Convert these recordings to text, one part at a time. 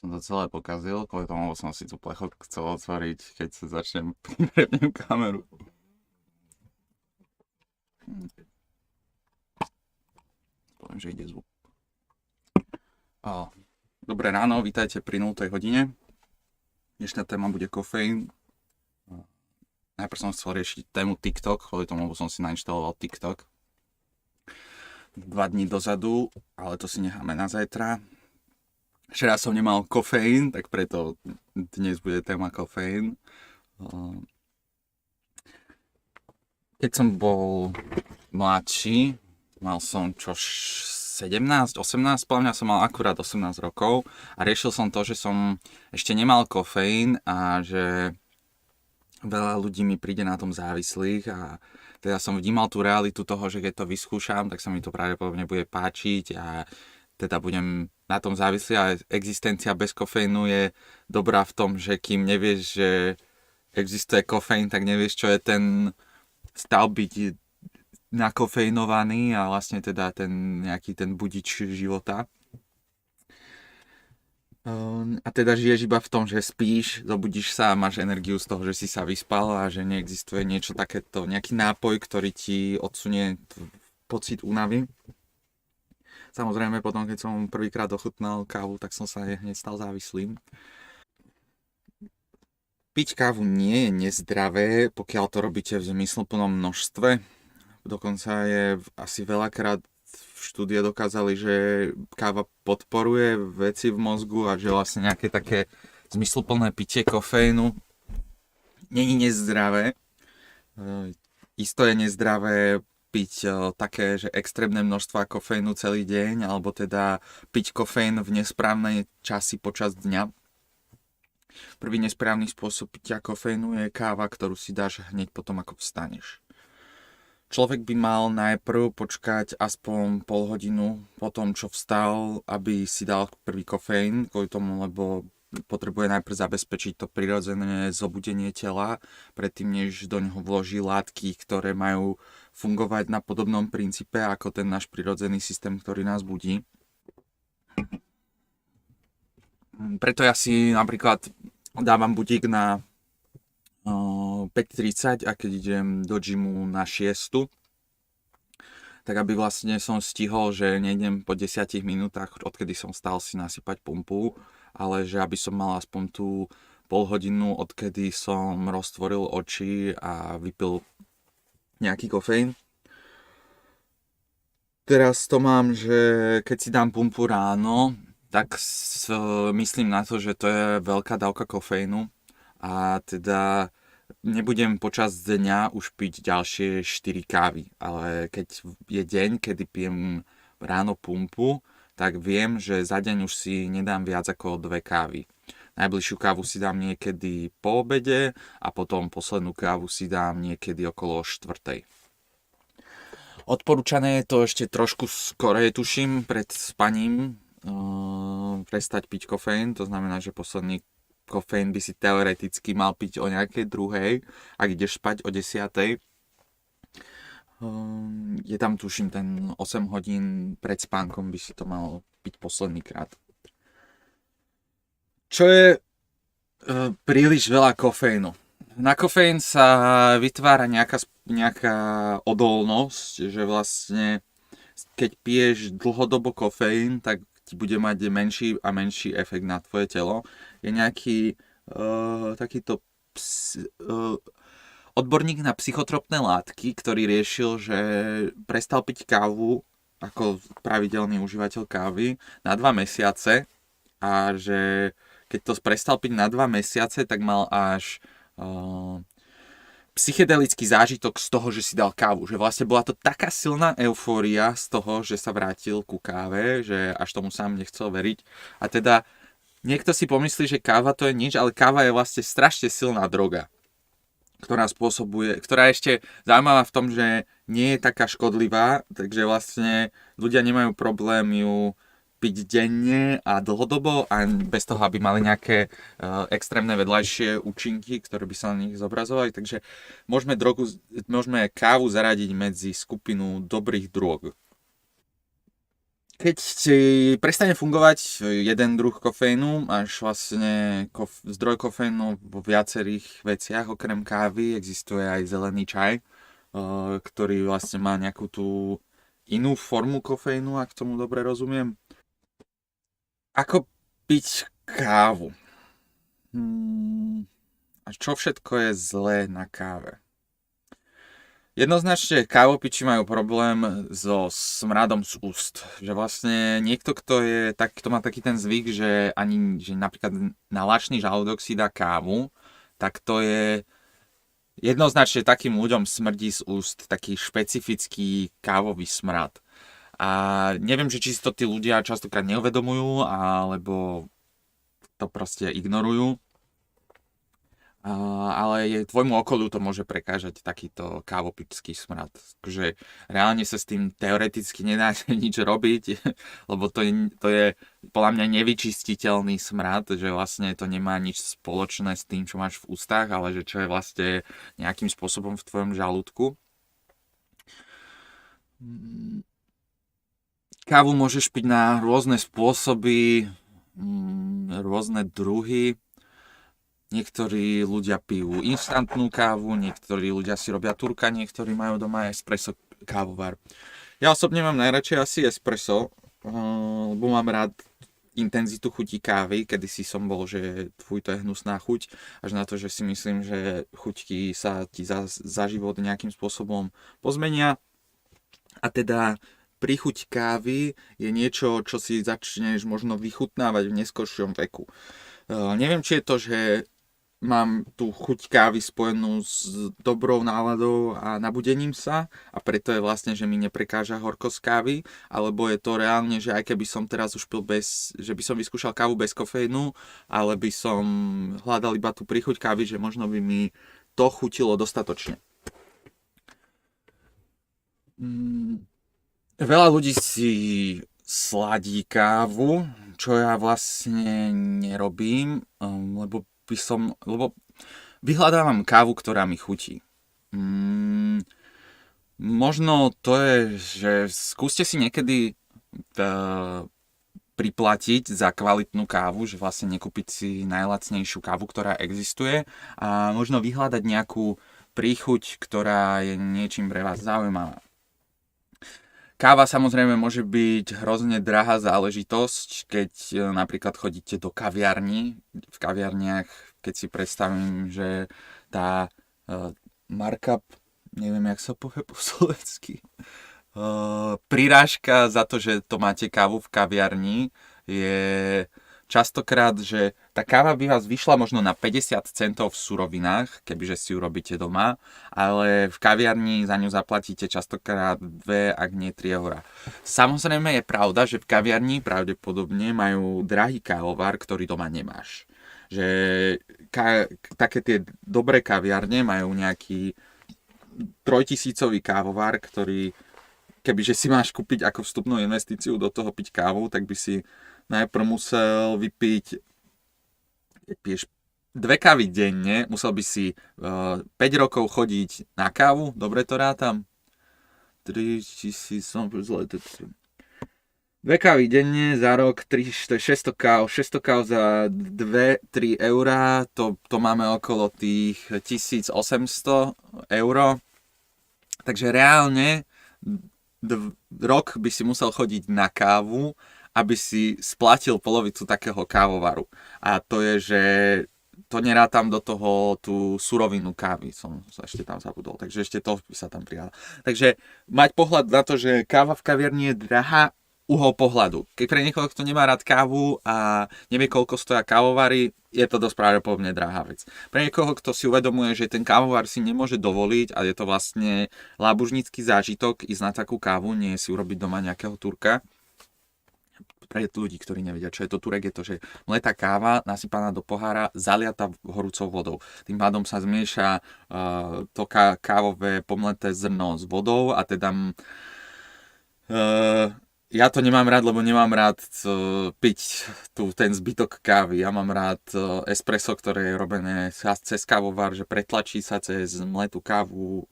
Som to celé pokazil, kvôli tomu som si tú plechotku chcel otvoriť, keď sa začnem prepnem kameru. Poviem, že ide zvuk. Dobré ráno, vítajte pri 0. hodine. Dnešná téma bude kofeín. Najprv som chcel riešiť tému TikTok, kvôli tomu, lebo som si nainštaloval TikTok 2 dní dozadu, ale to si necháme na zajtra. Včera som nemal kofeín, tak preto dnes bude téma kofeín. Keď som bol mladší, mal som 17, 18, podľa mňa som mal akurát 18 rokov a riešil som to, že som ešte nemal kofeín a že veľa ľudí mi príde na tom závislých a teda som vnímal tú realitu toho, že keď to vyskúšam, tak sa mi to pravdepodobne bude páčiť a teda budem na tom závislý, ale existencia bez kofeínu je dobrá v tom, že kým nevieš, že existuje kofeín, tak nevieš, čo je ten stav byť nakofeinovaný a vlastne teda ten nejaký ten budič života. A teda žiješ iba v tom, že spíš, zobudíš sa a máš energiu z toho, že si sa vyspal a že neexistuje niečo takéto, nejaký nápoj, ktorý ti odsunie pocit únavy. Samozrejme potom, keď som prvýkrát ochutnal kávu, tak som sa hneď stal závislým. Piť kávu nie je nezdravé, pokiaľ to robíte v zmysluplnom množstve. Dokonca je asi veľakrát štúdie dokázali, že káva podporuje veci v mozgu a že vlastne nejaké také zmysluplné pitie kofeínu není nezdravé. Isto je nezdravé piť také, že extrémne množstva kofeínu celý deň, alebo teda piť kofeín v nesprávnej časy počas dňa. Prvý nesprávny spôsob pitia kofeínu je káva, ktorú si dáš hneď potom, ako vstaneš. Človek by mal najprv počkať aspoň pol hodinu po tom, čo vstal, aby si dal prvý kofeín, kvôli tomu, lebo potrebuje najprv zabezpečiť to prirodzené zobudenie tela, predtým než do neho vloží látky, ktoré majú fungovať na podobnom princípe ako ten náš prirodzený systém, ktorý nás budí. Preto ja si napríklad dávam budík na 5:30 a keď idem do gymu na 6, tak aby vlastne som stihol, že nejdem po 10 minútach, odkedy som stal, si nasypať pumpu, ale že aby som mal aspoň tú pol hodinu, odkedy som roztvoril oči a vypil nejaký kofeín. Teraz to mám, že keď si dám pumpu ráno, tak myslím na to, že to je veľká dávka kofeínu a teda nebudem počas dňa už piť ďalšie 4 kávy, ale keď je deň, kedy pijem ráno pumpu, tak viem, že za deň už si nedám viac ako 2 kávy. Najbližšiu kávu si dám niekedy po obede a potom poslednú kávu si dám niekedy okolo 4. Odporúčané je to ešte trošku skorej, tuším, pred spaním prestať piť kofeín, to znamená, že posledný kofeín by si teoreticky mal piť o nejakej 2, ak ideš spať o 10. Je tam, tuším, ten 8 hodín pred spánkom by si to mal piť posledný krát. Čo je príliš veľa kofeínu? Na kofeín sa vytvára nejaká odolnosť, že vlastne keď piješ dlhodobo kofeín, tak ti bude mať menší a menší efekt na tvoje telo. Je nejaký takýto odborník na psychotropné látky, ktorý riešil, že prestal piť kávu ako pravidelný užívateľ kávy na 2 mesiace a že keď to prestal piť na 2 mesiace, tak mal až psychedelický zážitok z toho, že si dal kávu. Že vlastne bola to taká silná eufória z toho, že sa vrátil ku káve, že až tomu sám nechcel veriť. A teda niekto si pomyslí, že káva to je nič, ale káva je vlastne strašne silná droga, ktorá je ešte zaujímavá v tom, že nie je taká škodlivá, takže vlastne ľudia nemajú problém ju piť denne a dlhodobo a bez toho, aby mali nejaké extrémne vedľajšie účinky, ktoré by sa na nich zobrazovali. Takže môžeme kávu zaradiť medzi skupinu dobrých drog. Keď ti prestane fungovať jeden druh kofeínu, máš vlastne zdroj kofeínu vo viacerých veciach, okrem kávy, existuje aj zelený čaj, ktorý vlastne má nejakú tú inú formu kofeínu, ak tomu dobre rozumiem. Ako piť kávu? A čo všetko je zlé na káve? Jednoznačne kávopiči majú problém so smradom z úst. Že vlastne niekto, kto má taký ten zvyk, že napríklad na lačný žalúdok si dá kávu, tak to je jednoznačne takým ľuďom smrdí z úst taký špecifický kávový smrad. A neviem, že či si to tí ľudia častokrát neuvedomujú, alebo to proste ignorujú. Ale tvojmu okoliu to môže prekážať takýto kávopičský smrad. Takže reálne sa s tým teoreticky nedá nič robiť, lebo to je podľa mňa nevyčistiteľný smrad, že vlastne to nemá nič spoločné s tým, čo máš v ústach, ale že čo je vlastne nejakým spôsobom v tvojom žalúdku. Kávu môžeš piť na rôzne spôsoby, rôzne druhy. Niektorí ľudia pijú instantnú kávu, niektorí ľudia si robia turka, niektorí majú doma espresso kávovar. Ja osobne mám najradšej asi espresso, lebo mám rád intenzitu chutí kávy. Kedysi som bol, že to je hnusná chuť, až na to, že si myslím, že chuťky sa ti za život nejakým spôsobom pozmenia. A teda príchuť kávy je niečo, čo si začneš možno vychutnávať v neskoršom veku. Neviem, či je to, že mám tú chuť kávy spojenú s dobrou náladou a nabudením sa a preto je vlastne, že mi neprekáža horkosť kávy, alebo je to reálne, že aj keby som teraz už pil že by som vyskúšal kávu bez kofeínu, ale by som hľadal iba tú príchuť kávy, že možno by mi to chutilo dostatočne. Veľa ľudí si sladí kávu, čo ja vlastne nerobím, lebo vyhľadávam kávu, ktorá mi chutí. Možno to je, že skúste si niekedy priplatiť za kvalitnú kávu, že vlastne nekúpiť si najlacnejšiu kávu, ktorá existuje a možno vyhľadať nejakú príchuť, ktorá je niečím pre vás zaujímavá. Káva samozrejme môže byť hrozne drahá záležitosť, keď napríklad chodíte do kaviarní. V kaviarniach, keď si predstavím, že tá markup, neviem, jak sa povie po slovensky, prirážka za to, že to máte kávu v kaviarni, je častokrát, že tá káva by vás vyšla možno na 50 centov v surovinách, kebyže si ju robíte doma, ale v kaviarni za ňu zaplatíte častokrát 2, ak nie 3 eurá. Samozrejme je pravda, že v kaviarni pravdepodobne majú drahý kávovar, ktorý doma nemáš. Že také tie dobré kaviarne majú nejaký 3000 kávovar, ktorý kebyže si máš kúpiť ako vstupnú investíciu do toho piť kávu, tak by si najprv musel vypiť, keď piješ 2 kávy denne, musel by si 5 rokov chodiť na kávu, dobre to rátam? 3000, som zle, 2 kávy denne za rok, to je 600 káv, 600 káv za 2-3 eurá, to máme okolo tých 1800 eur. Takže reálne rok by si musel chodiť na kávu, aby si splatil polovicu takého kávovaru. A to je, že to nerátam do toho tú surovinu kávy, som sa ešte tam zabudol, takže ešte to by sa tam pridalo. Takže mať pohľad na to, že káva v kaviarni je drahá, uhol pohľadu. Keď pre niekoho, kto nemá rád kávu a nevie, koľko stoja kávovary, je to dosť pravdepodobne drahá vec. Pre niekoho, kto si uvedomuje, že ten kávovar si nemôže dovoliť a je to vlastne lábužnícky zážitok ísť na takú kávu, nie si urobiť doma nejakého turka. Pre ľudí, ktorí nevedia, čo je to turek, je to, že mletá káva nasypaná do pohára, zaliata horúcou vodou. Tým pádom sa zmieša to kávové pomleté zrno s vodou a teda ja to nemám rád, lebo nemám rád piť ten zbytok kávy. Ja mám rád espresso, ktoré je robené cez kávovar, že pretlačí sa cez mletú kávu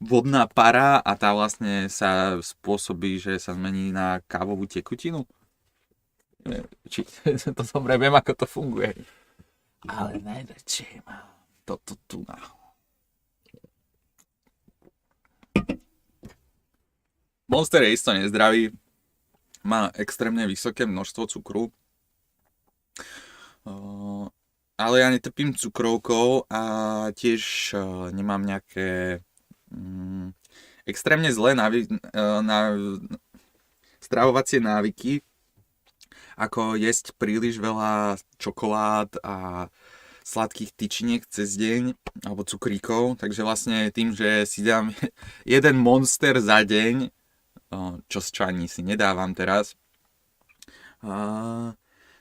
vodná para a tá vlastne sa spôsobí, že sa zmení na kávovú tekutinu. Neviem, či to dobre viem, ako to funguje. Ale najradšej mám toto tu na. Monster je isto nezdravý, má extrémne vysoké množstvo cukru, ale ja netrpím cukrovkou a tiež nemám nejaké extrémne zlé stravovacie návyky, ako jesť príliš veľa čokolád a sladkých tyčiniek cez deň, alebo cukríkov, takže vlastne tým, že si dám jeden Monster za deň, čo ani si nedávam teraz,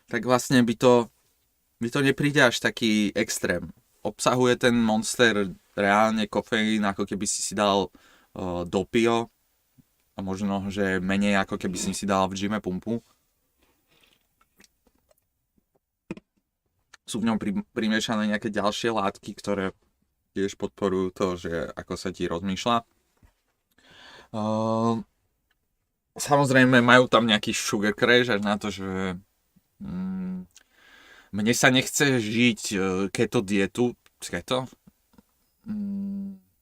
tak vlastne by to nepríde až taký extrém. Obsahuje ten Monster reálne kofeín, ako keby si dal dopio, a možno, že menej ako keby si dal v gyme pumpu. Sú v ňom primiešané nejaké ďalšie látky, ktoré tiež podporujú to, že ako sa ti rozmýšľa. Samozrejme majú tam nejaký sugar crash až na to, že mne sa nechce žiť keto dietu,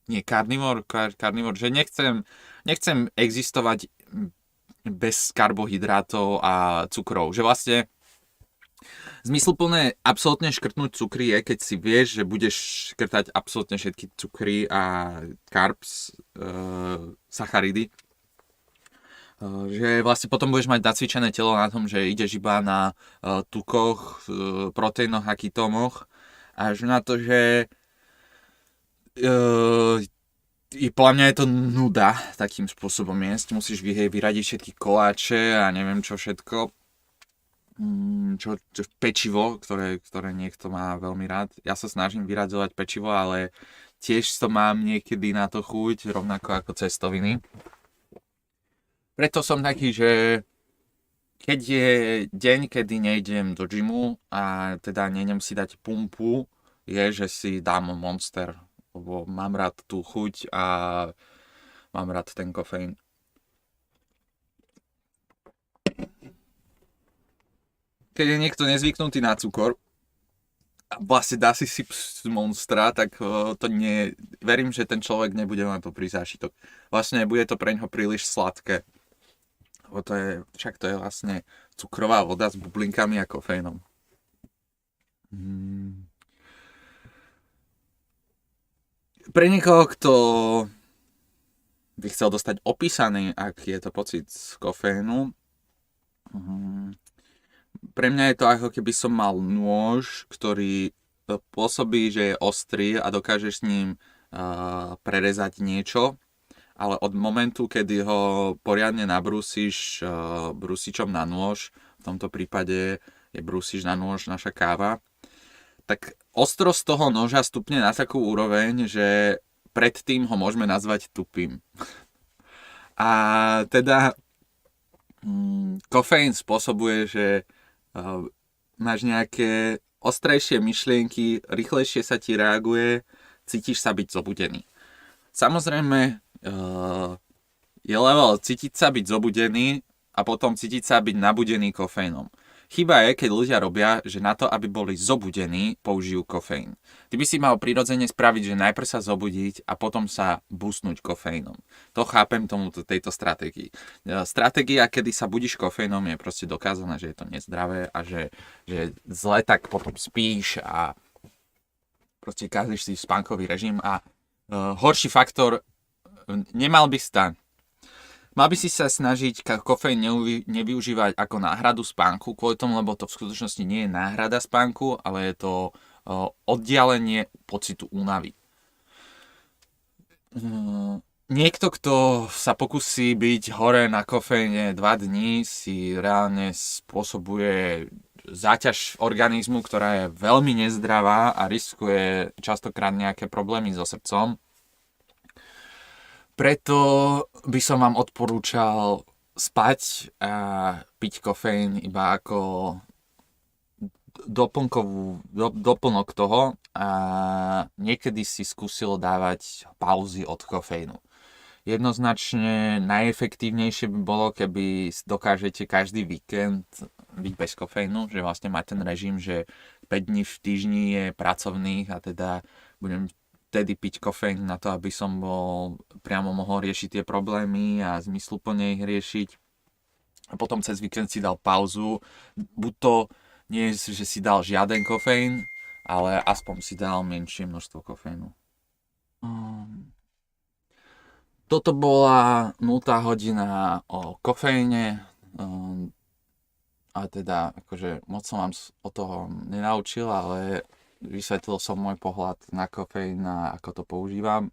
nie, carnivore, že nechcem existovať bez karbohydrátov a cukrov, že vlastne zmysluplné absolútne škrtnúť cukry je, keď si vieš, že budeš škrtať absolútne všetky cukry a carbs, sacharidy. Že vlastne potom budeš mať nacvičené telo na tom, že ideš iba na tukoch, proteínoch a ketónoch. Až na to, že podľa mňa je to nuda takým spôsobom jesť. Musíš vyradiť všetky koláče a neviem čo všetko. Pečivo, ktoré niekto má veľmi rád. Ja sa snažím vyradzovať pečivo, ale tiež to mám niekedy na to chuť, rovnako ako cestoviny. Preto som taký, že keď je deň, kedy nejdem do gymu a teda nejdem si dať pumpu, je, že si dám Monster, lebo mám rád tú chuť a mám rád ten kofeín. Keď je niekto nezvyknutý na cukor a vlastne dá si Monstra, tak to nie... Verím, že ten človek nebude na to prísť zážitok. Vlastne bude to pre ňoho príliš sladké. Však to je vlastne cukrová voda s bublinkami a kofeínom. Pre niekoho, kto by chcel dostať opísaný, aký je to pocit z kofeínu, pre mňa je to ako keby som mal nôž, ktorý pôsobí, že je ostrý a dokážeš s ním prerezať niečo, ale od momentu, kedy ho poriadne nabrúsiš brúsičom na nôž, v tomto prípade je brúsiš na nôž naša káva, tak ostrosť toho noža stupne na takú úroveň, že predtým ho môžeme nazvať tupým. A teda kofeín spôsobuje, že máš nejaké ostrejšie myšlienky, rýchlejšie sa ti reaguje, cítiš sa byť zobudený. Samozrejme, je level cítiť sa byť zobudený a potom cítiť sa byť nabudený kofeínom. Chyba je, keď ľudia robia, že na to, aby boli zobudení, použijú kofeín. Ty by si mal prirodzene spraviť, že najprv sa zobudiť a potom sa boostnúť kofeínom. To chápem tejto stratégii. Stratégia, kedy sa budíš kofeínom, je proste dokázané, že je to nezdravé a že zle tak potom spíš a proste kazíš si spánkový režim a horší faktor, nemal by stať. Mal by si sa snažiť kofeín nevyužívať ako náhradu spánku, kvôli tomu, lebo to v skutočnosti nie je náhrada spánku, ale je to oddialenie pocitu únavy. Niekto, kto sa pokusí byť hore na kofeíne 2 dní, si reálne spôsobuje záťaž organizmu, ktorá je veľmi nezdravá a riskuje častokrát nejaké problémy so srdcom. Preto by som vám odporúčal spať a piť kofeín iba ako doplnok toho a niekedy si skúsil dávať pauzy od kofeínu. Jednoznačne najefektívnejšie by bolo, keby dokážete každý víkend byť bez kofeínu, že vlastne mať ten režim, že 5 dní v týždni je pracovných a teda budem vtedy piť kofeín na to, aby som bol priamo mohol riešiť tie problémy a zmysluplne ich riešiť. A potom cez víkend si dal pauzu. Buď to nie je, že si dal žiaden kofeín, ale aspoň si dal menšie množstvo kofeínu. Toto bola 0. hodina o kofeíne. A teda akože moc som vám o toho nenaučil, ale vysvetlil som môj pohľad na kofeín a ako to používam.